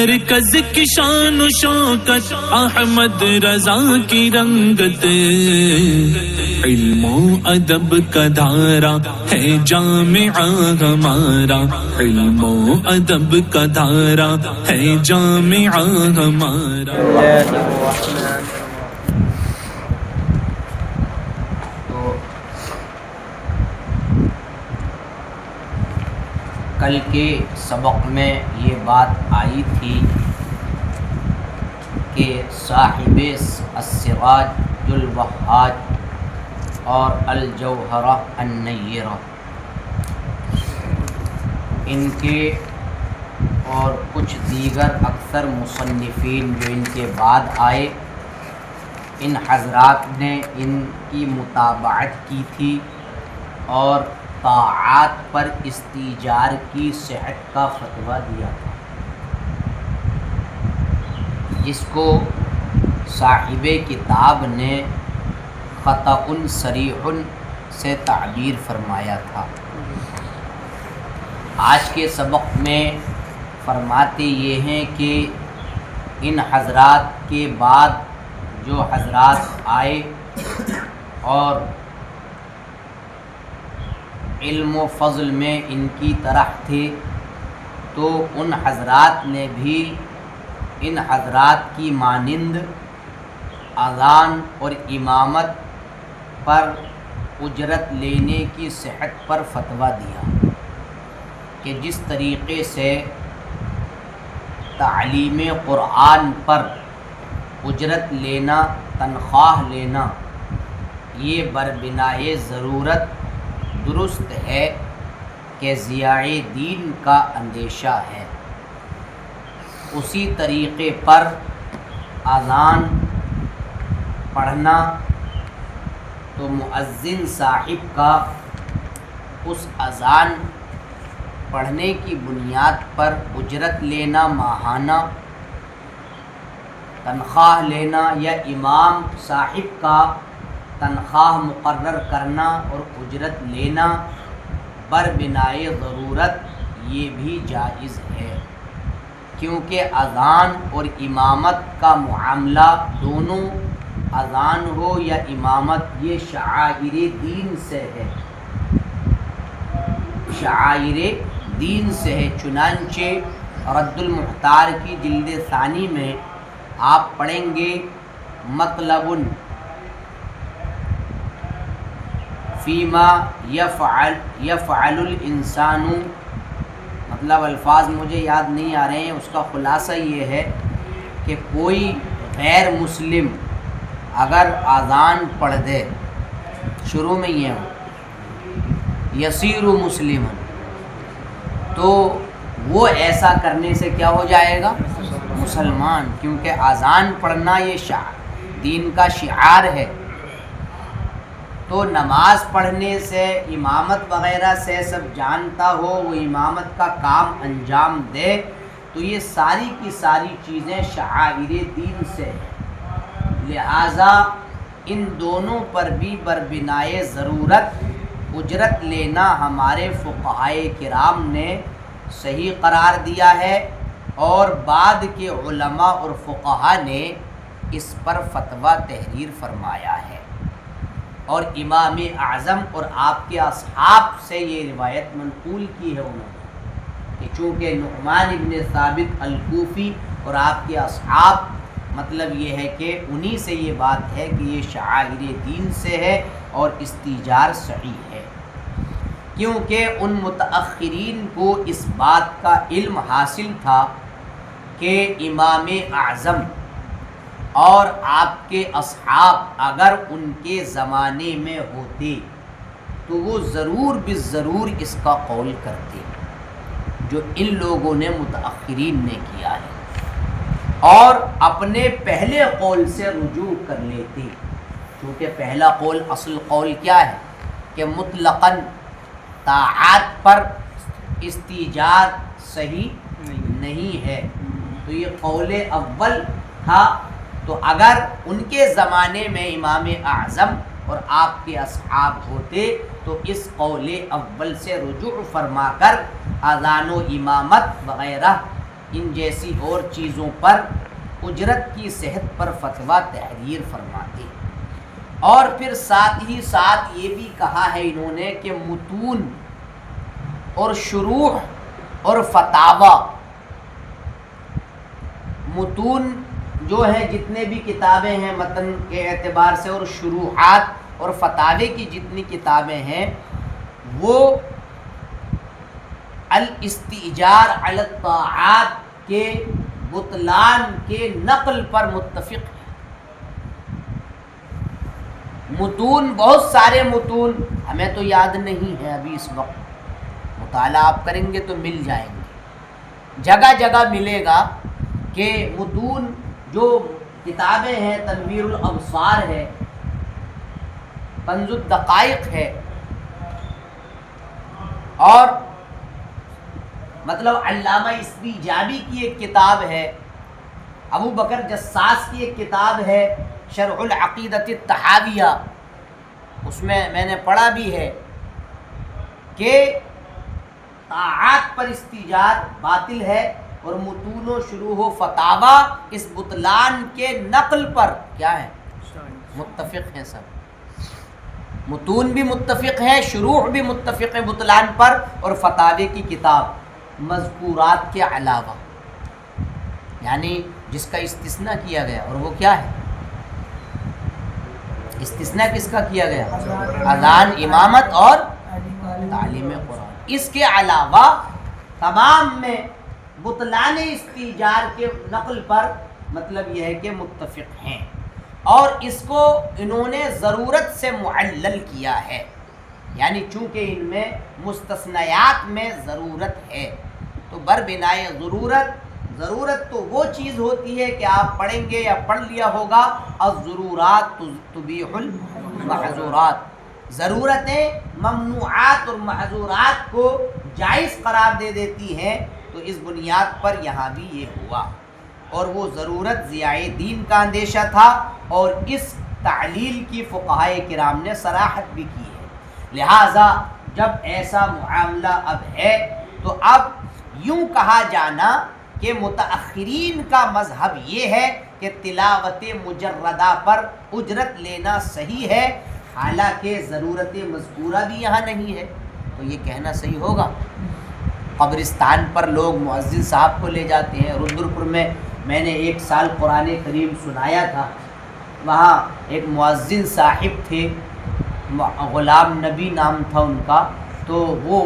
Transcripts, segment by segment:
مرکز کی شان و شوکت احمد رضا کی رنگت، علم و ادب کا دھارا ہے جامعہ ہمارا، علم و ادب کا دھارا ہے جامعہ ہمارا۔ کل کے سبق میں یہ بات آئی تھی کہ صاحب السراج الوہاج اور الجوہرہ النیرہ، ان کے اور کچھ دیگر اکثر مصنفین جو ان کے بعد آئے، ان حضرات نے ان کی متابعت کی تھی اور طاعات پر استیجار کی صحت کا فتویٰ دیا تھا، جس کو صاحب کتاب نے خطأ صریح سے تعبیر فرمایا تھا۔ آج کے سبق میں فرماتے یہ ہیں کہ ان حضرات کے بعد جو حضرات آئے اور علم و فضل میں ان کی طرح تھے، تو ان حضرات نے بھی ان حضرات کی مانند اذان اور امامت پر اجرت لینے کی صحت پر فتویٰ دیا کہ جس طریقے سے تعلیم قرآن پر اجرت لینا، تنخواہ لینا، یہ بربنائے ضرورت درست ہے کہ ضیاء دین کا اندیشہ ہے، اسی طریقے پر اذان پڑھنا تو مؤذن صاحب کا اس اذان پڑھنے کی بنیاد پر اجرت لینا، ماہانہ تنخواہ لینا، یا امام صاحب کا تنخواہ مقرر کرنا اور اجرت لینا بربنائے ضرورت یہ بھی جائز ہے، کیونکہ اذان اور امامت کا معاملہ دونوں، اذان ہو یا امامت، یہ شعائر دین سے ہے، شعائر دین سے ہے۔ چنانچہ رد المختار کی جلد ثانی میں آپ پڑھیں گے مطلب فیما یفعل الانسان، مطلب الفاظ مجھے یاد نہیں آ رہے ہیں، اس کا خلاصہ یہ ہے کہ کوئی غیر مسلم اگر اذان پڑھ دے، شروع میں یہ ہو یصیر مسلما، تو وہ ایسا کرنے سے کیا ہو جائے گا؟ مسلمان، کیونکہ اذان پڑھنا یہ دین کا شعار ہے۔ تو نماز پڑھنے سے، امامت وغیرہ سے سب جانتا ہو، وہ امامت کا کام انجام دے، تو یہ ساری کی ساری چیزیں شعائر دین سے ہیں، لہٰذا ان دونوں پر بھی بربنائے ضرورت اجرت لینا ہمارے فقہائے کرام نے صحیح قرار دیا ہے، اور بعد کے علماء اور فقہا نے اس پر فتویٰ تحریر فرمایا ہے، اور امام اعظم اور آپ کے اصحاب سے یہ روایت منقول کی ہے انہوں نے، کہ چونکہ نعمان ابن ثابت الکوفی اور آپ کے اصحاب، مطلب یہ ہے کہ انہی سے یہ بات ہے کہ یہ شعائر دین سے ہے اور استیجار صحیح ہے، کیونکہ ان متأخرین کو اس بات کا علم حاصل تھا کہ امام اعظم اور آپ کے اصحاب اگر ان کے زمانے میں ہوتے تو وہ ضرور بالضرور اس کا قول کرتے، جو ان لوگوں نے متأخرین نے کیا ہے، اور اپنے پہلے قول سے رجوع کر لیتے، کیونکہ پہلا قول، اصل قول کیا ہے کہ مطلقاً طاعات پر استیجار صحیح نہیں ہے، تو یہ قول اول تھا۔ تو اگر ان کے زمانے میں امام اعظم اور آپ کے اصحاب ہوتے تو اس قول اول سے رجوع فرما کر اذان و امامت وغیرہ ان جیسی اور چیزوں پر اجرت کی صحت پر فتویٰ تحریر فرماتے ہیں۔ اور پھر ساتھ ہی ساتھ یہ بھی کہا ہے انہوں نے کہ متون اور شروح اور فتاوی، متون جو ہیں جتنے بھی کتابیں ہیں متن کے اعتبار سے، اور شروحات اور فتاوی کی جتنی کتابیں ہیں، وہ الاستئجار علی الطاعات کے بطلان کے نقل پر متفق ہیں۔ متون، بہت سارے متون، ہمیں تو یاد نہیں ہے ابھی اس وقت، مطالعہ آپ کریں گے تو مل جائیں گے، جگہ جگہ ملے گا کہ متون جو کتابیں ہیں، تنویر الابصار ہے، کنز الدقائق ہے، اور مطلب علامہ اسفیجابی کی ایک کتاب ہے، ابو بکر جساس کی ایک کتاب ہے شرح العقیدۃ الطحاویہ، اس میں نے پڑھا بھی ہے کہ طاعات پر استیجار باطل ہے، اور متون و شروح و فتاوی اس بطلان کے نقل پر کیا ہے؟ متفق ہیں سب، متون بھی متفق ہیں، شروح بھی متفق ہیں بطلان پر، اور فتاوی کی کتاب مذکورات کے علاوہ، یعنی جس کا استثناء کیا گیا، اور وہ کیا ہے؟ استثناء کس کا کیا گیا؟ اذان، امامت اور تعلیم قرآن۔ اس کے علاوہ تمام میں بطلان استیجار کے نقل پر مطلب یہ ہے کہ متفق ہیں، اور اس کو انہوں نے ضرورت سے معلل کیا ہے، یعنی چونکہ ان میں مستثنیات میں ضرورت ہے، تو بربنائے ضرورت تو وہ چیز ہوتی ہے کہ آپ پڑھیں گے یا پڑھ لیا ہوگا، الضرورات تبیح المحظورات، ضرورتیں ممنوعات اور محظورات کو جائز قرار دے دیتی ہیں، تو اس بنیاد پر یہاں بھی یہ ہوا، اور وہ ضرورت ضیاء دین کا اندیشہ تھا، اور اس تعلیل کی فقہائے کرام نے صراحت بھی کی ہے۔ لہٰذا جب ایسا معاملہ اب ہے تو اب یوں کہا جانا کہ متأخرین کا مذہب یہ ہے کہ تلاوت مجردہ پر اجرت لینا صحیح ہے، حالانکہ ضرورت مذکورہ بھی یہاں نہیں ہے، تو یہ کہنا صحیح ہوگا؟ قبرستان پر لوگ مؤذن صاحب کو لے جاتے ہیں، رودرپور میں نے ایک سال قرآن کریم سنایا تھا، وہاں ایک مؤذن صاحب تھے، غلام نبی نام تھا ان کا، تو وہ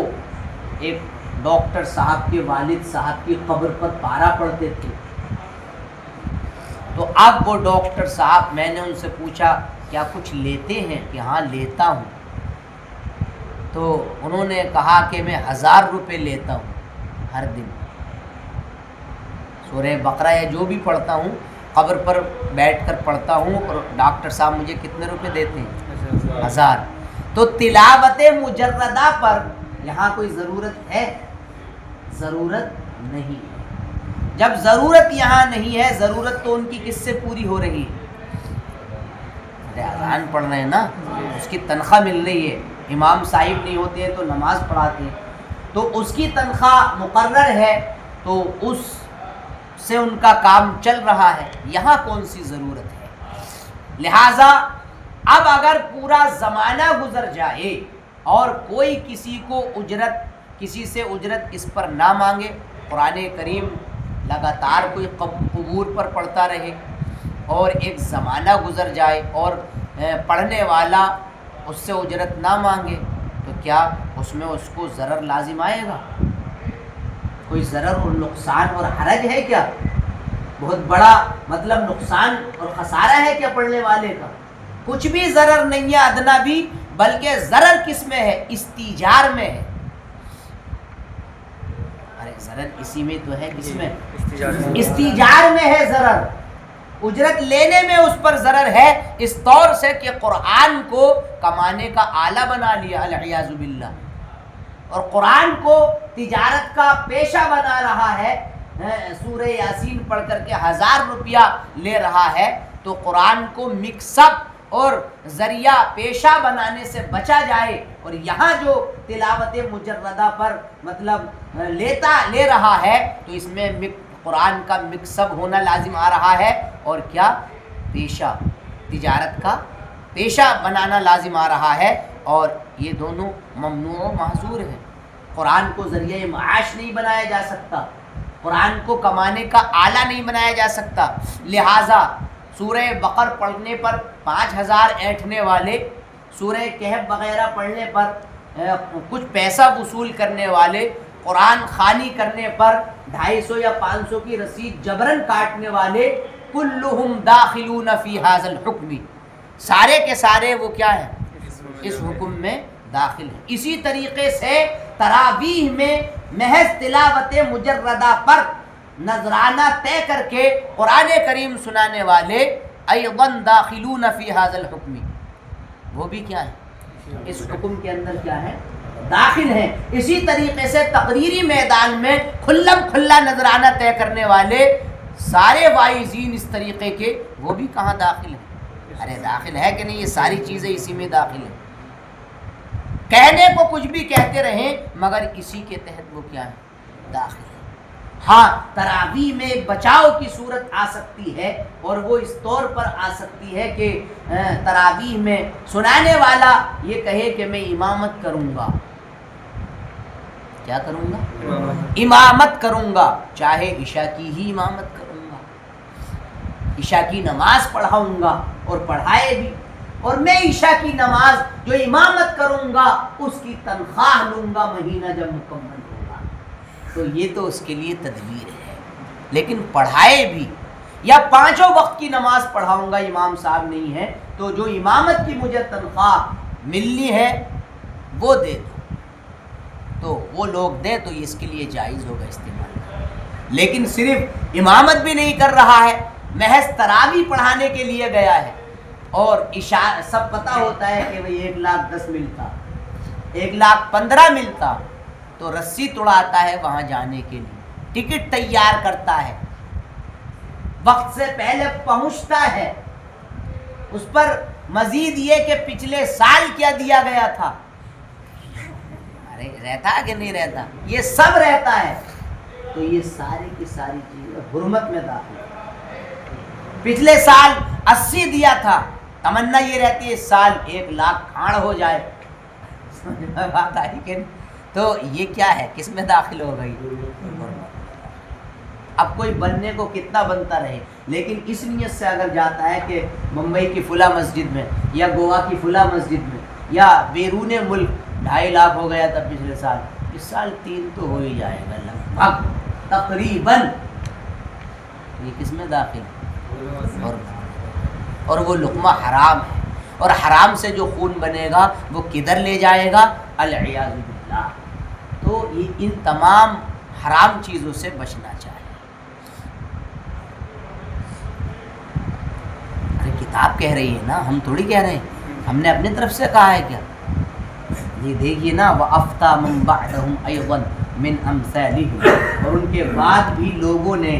ایک ڈاکٹر صاحب کے والد صاحب کی قبر پر پارا پڑھتے تھے۔ تو اب وہ ڈاکٹر صاحب، میں نے ان سے پوچھا کیا کچھ لیتے ہیں؟ کہ ہاں لیتا ہوں۔ تو انہوں نے کہا کہ میں 1000 روپے لیتا ہوں ہر دن، سورہ بقرہ یا جو بھی پڑھتا ہوں قبر پر بیٹھ کر پڑھتا ہوں، اور ڈاکٹر صاحب مجھے کتنے روپے دیتے ہیں؟ 1000۔ تو تلاوت مجردہ پر یہاں کوئی ضرورت ہے؟ ضرورت نہیں ہے۔ جب ضرورت یہاں نہیں ہے، ضرورت تو ان کی کس سے پوری ہو رہی ہے؟ اذان پڑھ رہے ہیں نا، اس کی تنخواہ مل رہی ہے، امام صاحب نہیں ہوتے ہیں تو نماز پڑھاتے ہیں، تو اس کی تنخواہ مقرر ہے، تو اس سے ان کا کام چل رہا ہے، یہاں کون سی ضرورت ہے؟ لہٰذا اب اگر پورا زمانہ گزر جائے اور کوئی کسی سے اجرت اس پر نہ مانگے، قرآن کریم لگاتار کوئی قبور پر پڑھتا رہے، اور ایک زمانہ گزر جائے اور پڑھنے والا اس سے اجرت نہ مانگے، تو کیا اس میں اس کو ضرر لازم آئے گا؟ کوئی ضرر اور نقصان اور حرج ہے کیا؟ بہت بڑا مطلب نقصان اور خسارہ ہے کیا پڑھنے والے کا؟ کچھ بھی ضرر نہیں ہے ادنا بھی، بلکہ ضرر کس میں ہے؟ استیجار میں ہے۔ ارے ضرر اسی میں تو ہے، کس میں؟ استیجار میں ہے ضرر، اجرت لینے میں اس پر ضرر ہے، اس طور سے کہ قرآن کو کمانے کا آلہ بنا لیا العیاذ باللہ، اور قرآن کو تجارت کا پیشہ بنا رہا ہے، سورہ یاسین پڑھ کر کے 1000 روپیہ لے رہا ہے، تو قرآن کو مکس اپ اور ذریعہ پیشہ بنانے سے بچا جائے، اور یہاں جو تلاوت مجردہ پر مطلب لے رہا ہے، تو اس میں قرآن کا مکسب ہونا لازم آ رہا ہے، اور کیا پیشہ، تجارت کا پیشہ بنانا لازم آ رہا ہے، اور یہ دونوں ممنوع و محظور ہیں۔ قرآن کو ذریعہ معاش نہیں بنایا جا سکتا، قرآن کو کمانے کا آلہ نہیں بنایا جا سکتا، لہٰذا سورہ بقر پڑھنے پر 5000 اینٹھنے والے، سورہ کہف وغیرہ پڑھنے پر کچھ پیسہ وصول کرنے والے، قرآن خوانی کرنے پر 250 یا 500 کی رسید جبرن کاٹنے والے، کلہم داخلون فی ھذا الحکم، سارے کے سارے وہ کیا ہیں؟ اس حکم میں داخل ہیں۔ اسی طریقے سے تراویح میں محض تلاوت مجردہ پر نذرانہ طے کر کے قرآن کریم سنانے والے ایضاً داخلون فی ھذا الحکم، وہ بھی کیا ہیں؟ اس حکم کے اندر کیا ہے؟ داخل ہیں۔ اسی طریقے سے تقریری میدان میں کھلم کھلا نذرانہ طے کرنے والے سارے واعظین اس طریقے کے، وہ بھی کہاں داخل ہیں؟ ارے داخل ہے کہ نہیں؟ یہ ساری چیزیں اسی میں داخل ہیں۔ کہنے کو کچھ بھی کہتے رہیں مگر اسی کے تحت وہ کیا ہے؟ داخل ہے۔ ہاں تراویح میں ایک بچاؤ کی صورت آ سکتی ہے، اور وہ اس طور پر آ سکتی ہے کہ تراویح میں سنانے والا یہ کہے کہ میں امامت کروں گا، کیا کروں گا؟ امامت کروں گا، چاہے عشاء کی ہی امامت کروں گا، عشاء کی نماز پڑھاؤں گا اور پڑھائے بھی، اور میں عشاء کی نماز جو امامت کروں گا اس کی تنخواہ لوں گا مہینہ جب مکمل ہوگا، تو یہ تو اس کے لیے تدبیر ہے۔ لیکن پڑھائے بھی، یا 5 وقت کی نماز پڑھاؤں گا، امام صاحب نہیں ہے تو جو امامت کی مجھے تنخواہ ملنی ہے وہ دے دو، تو وہ لوگ دیں تو اس کے لیے جائز ہوگا استعمال۔ لیکن صرف امامت بھی نہیں کر رہا ہے، محض تراویح پڑھانے کے لیے گیا ہے، اور سب پتہ ہوتا ہے کہ بھئی 1,10,000 ملتا، 1,15,000 ملتا، تو رسی توڑاتا ہے وہاں جانے کے لیے، ٹکٹ تیار کرتا ہے، وقت سے پہلے پہنچتا ہے، اس پر مزید یہ کہ پچھلے سال کیا دیا گیا تھا، ارے رہتا ہے کہ نہیں رہتا؟ یہ سب رہتا ہے، تو یہ ساری کی ساری چیزیں حرمت میں داخل ہے۔ پچھلے سال 80 دیا تھا، تمنا یہ رہتی ہے اس سال 1,00,000 کھاڑ ہو جائے، بات آئی کہ تو یہ کیا ہے؟ کس میں داخل ہو گئی؟ اب کوئی بننے کو کتنا بنتا رہے، لیکن اس نیت سے اگر جاتا ہے کہ ممبئی کی فلاں مسجد میں یا گوا کی فلاں مسجد میں یا بیرون ملک 2.5 لاکھ ہو گیا تھا پچھلے سال، اس سال 3 تو ہو ہی جائے گا لگ بھگ تقریباً، یہ کس میں داخل ہے؟ اور وہ لقمہ حرام ہے، اور حرام سے جو خون بنے گا وہ کدھر لے جائے گا؟ العیاذ باللہ۔ تو یہ ان تمام حرام چیزوں سے بچنا چاہیے۔ ارے کتاب کہہ رہی ہے نا، ہم تھوڑی کہہ رہے ہیں، ہم نے اپنے طرف سے کہا ہے کیا؟ یہ دیکھیے نا، وَأَفْتَى مَن بَعْدَهُمْ أَيْضًا مِنْ أَمْثَالِهِمْ، اور ان کے بعد بھی لوگوں نے،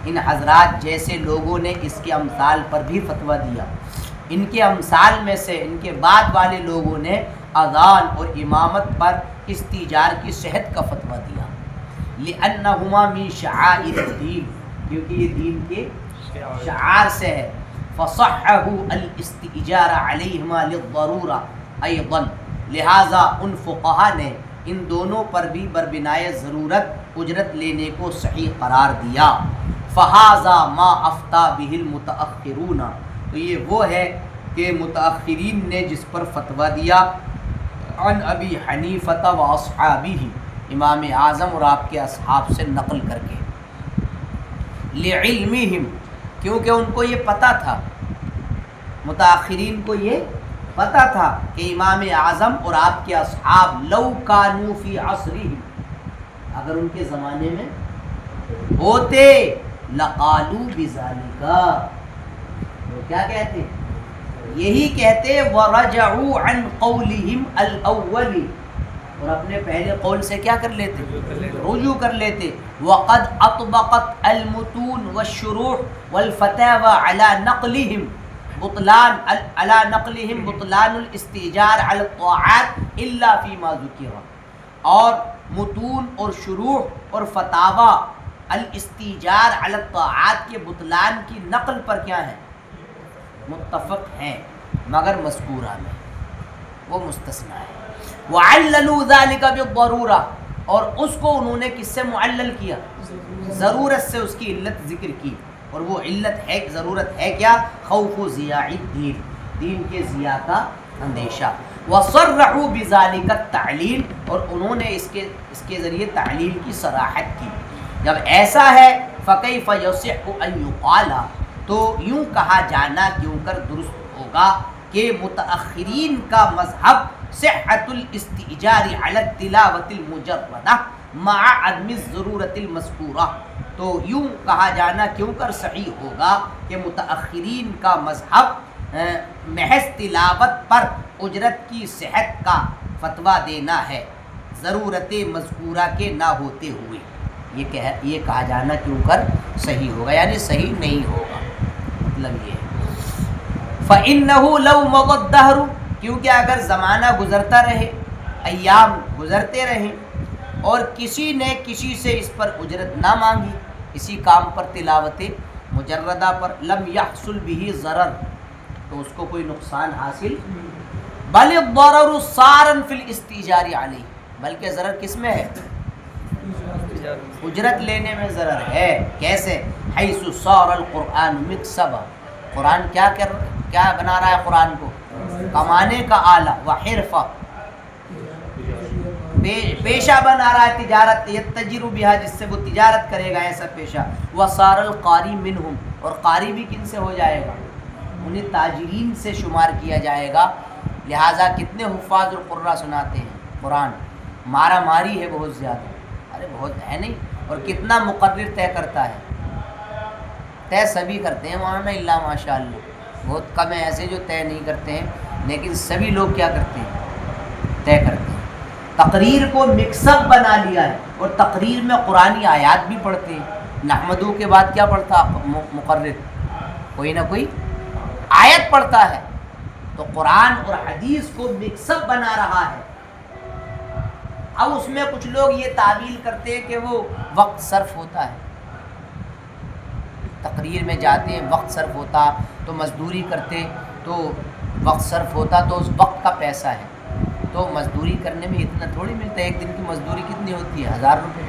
ان حضرات جیسے لوگوں نے اس کے امثال پر بھی فتویٰ دیا، ان کے امثال میں سے ان کے بعد والے لوگوں نے اذان اور امامت پر استیجار کی صحت کا فتویٰ دیا، لِأَنَّهُمَا مِن شَعَائِرِ الدِّین، کیونکہ یہ دین کے شعار سے ہے، فَصَحَّهُ الْإِسْتِئْجَارَ عَلَيْهِمَا لِلضَّرُورَةِ أَيْضًا، لہٰذا ان فقہا نے ان دونوں پر بھی بربنائے ضرورت اجرت لینے کو صحیح قرار دیا۔ فہذا ما افتى به المتأخرون، تو یہ وہ ہے کہ متأخرین نے جس پر فتویٰ دیا، عن ابی حنیفۃ و اصحابہ، امام اعظم اور آپ کے اصحاب سے نقل کر کے، لعلمہم، کیونکہ ان کو یہ پتہ تھا، متأخرین کو یہ پتہ تھا کہ امام اعظم اور آپ کے اصحاب لو کانوا فی عصرہم، اگر ان کے زمانے میں ہوتے، لقالوا بذالک، وہ کیا کہتے؟ یہی کہتے، ورجعوا عن قولہم الاول، اور اپنے پہلے قول سے کیا کر لیتے؟ رجوع کر لیتے۔ وقد اطبقت المتون والشروح والفتاوى على نقلہم بطلان الاستئجار على الطاعات الا فيما ذکر، اور متون اور شروح اور فتاوی الاستیجار علی الطاعات کے بطلان کی نقل پر کیا ہے؟ متفق ہیں، مگر مذکورہ میں وہ مستثنیٰ ہے۔ وعللوا ذلك بالضرورہ، اور اس کو انہوں نے کس سے معلل کیا؟ ضرورت سے اس کی علت ذکر کی، اور وہ علت ہے، ضرورت ہے کیا؟ خوف ضیاع الدین، دین کے ضیاع کا اندیشہ۔ وصرحوا بذلك التعلیل، اور انہوں نے اس کے ذریعے تعلیل کی صراحت کی۔ جب ایسا ہے فکیف یصح ان یقال، تو یوں کہا جانا کیوں کر درست ہوگا کہ متأخرین کا مذہب صحت الاستئجار علی التلاوۃ المجردہ مع عدم الضرورۃ المذکورہ، تو یوں کہا جانا کیوں کر صحیح ہوگا کہ متأخرین کا مذہب محض تلاوت پر اجرت کی صحت کا فتویٰ دینا ہے، ضرورت مذکورہ کے نہ ہوتے ہوئے۔ یہ کہا جانا کیوں کر صحیح ہوگا، یعنی صحیح نہیں ہوگا، مطلب یہ ہے۔ فَإِنَّهُ لَوْ مَضَى الدَّهْرُ، کیونکہ اگر زمانہ گزرتا رہے، ایام گزرتے رہیں، اور کسی نے کسی سے اس پر اجرت نہ مانگی، اسی کام پر تلاوت مجردہ پر، لم يحصل به ضرر، تو اس کو کوئی نقصان حاصل، بل الضرر صارا فی الاستئجار علیہ، بلکہ ضرر کس میں ہے؟ اجرت لینے میں ضرر ہے۔ کیسے؟ حیث صار القرآن مکسبا، قرآن کیا بنا رہا ہے؟ قرآن کو کمانے کا آلہ، وحرفہ، پیشہ بنا رہا ہے، تجارت، یتجر بہا، جس سے وہ تجارت کرے گا، ایسا پیشہ۔ وصار القاری منہم، اور قاری بھی کن سے ہو جائے گا؟ انہیں تاجرین سے شمار کیا جائے گا۔ لہٰذا کتنے حفاظ القرآن سناتے ہیں قرآن، مارا ماری ہے بہت زیادہ، ارے بہت ہے نہیں، اور کتنا مقرر طے کرتا ہے؟ طے سبھی کرتے ہیں مولانا، الا ماشاء اللہ، بہت کم ہیں ایسے جو طے نہیں کرتے ہیں، لیکن سبھی لوگ کیا کرتے ہیں؟ طے کرتے ہیں۔ تقریر کو مکسب بنا لیا ہے، اور تقریر میں قرآنی آیات بھی پڑھتے ہیں۔ نحمدو کے بعد کیا پڑھتا مقرر؟ کوئی نہ کوئی آیت پڑھتا ہے، تو قرآن اور حدیث کو مکسب بنا رہا ہے۔ اب اس میں کچھ لوگ یہ تعویل کرتے ہیں کہ وہ وقت صرف ہوتا ہے، تقریر میں جاتے ہیں وقت صرف ہوتا، تو مزدوری کرتے تو وقت صرف ہوتا، تو اس وقت کا پیسہ ہے، تو مزدوری کرنے میں اتنا تھوڑی ملتا ہے، ایک دن کی مزدوری کتنی ہوتی ہے؟ 1000 روپے،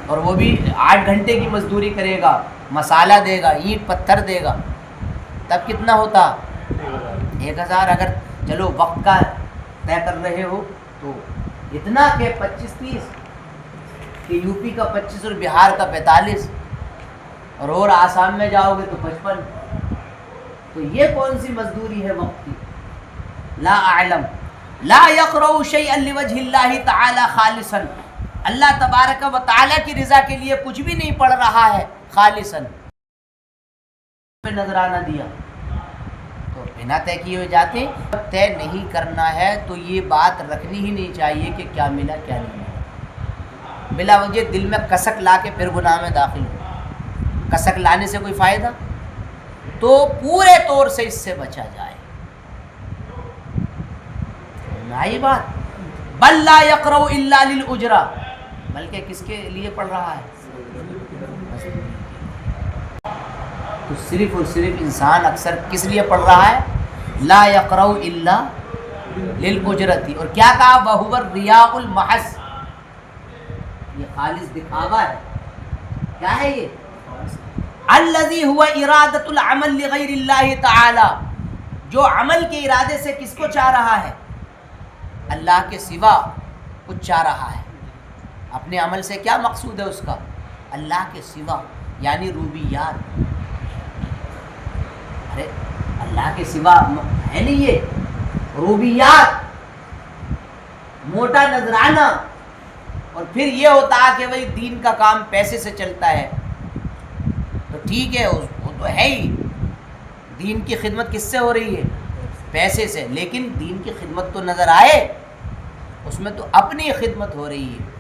اور وہ بھی 8 گھنٹے کی مزدوری کرے گا، مسالہ دے گا، اینٹ پتھر دے گا، تب کتنا ہوتا؟ 1000۔ اگر چلو وقت کا طے کر رہے ہو تو اتنا کہ 25-30، کہ یو پی کا 25 اور بہار کا 45، اور آسام میں جاؤ گے تو 55، تو یہ کون سی مزدوری ہے وقت کی؟ لا اعلم لا يقرأ شيئا لوجه اللہ تعالی خالصا، اللہ تبارک و تعالی کی رضا کے لیے کچھ بھی نہیں پڑھ رہا ہے خالصا، نظرانہ دیا تو بنا طے کیے ہوئے جاتے۔ طے نہیں کرنا ہے تو یہ بات رکھنی ہی نہیں چاہیے کہ کیا ملا کیا نہیں ملا، بلا وجہ دل میں کسک لا کے پھر گناہ میں داخل ہو، کسک لانے سے کوئی فائدہ، تو پورے طور سے اس سے بچا جائے۔ نئی بات، بل لا یقرأ الا للأجرہ، بلکہ کس کے لیے پڑھ رہا ہے؟ تو صرف اور صرف انسان اکثر کس لیے پڑھ رہا ہے؟ لا یقرأ الا للأجرتی، اور کیا کہا؟ وَهُوَ الرِّیاءُ الْمَحَض، یہ خالص دکھاوا ہے۔ کیا ہے یہ؟ الذی هو ارادۃ العمل لغیر اللہ تعالی، جو عمل کے ارادے سے کس کو چاہ رہا ہے؟ اللہ کے سوا کچھ چاہ رہا ہے۔ اپنے عمل سے کیا مقصود ہے اس کا؟ اللہ کے سوا، یعنی روبیات، ارے اللہ کے سوا ہے نہیں، یہ روبیات، موٹا نذرانہ، اور پھر یہ ہوتا کہ بھائی دین کا کام پیسے سے چلتا ہے، تو ٹھیک ہے، وہ تو ہے ہی، دین کی خدمت کس سے ہو رہی ہے؟ پیسے سے، لیکن دین کی خدمت تو نظر آئے، اس میں تو اپنی خدمت ہو رہی ہے۔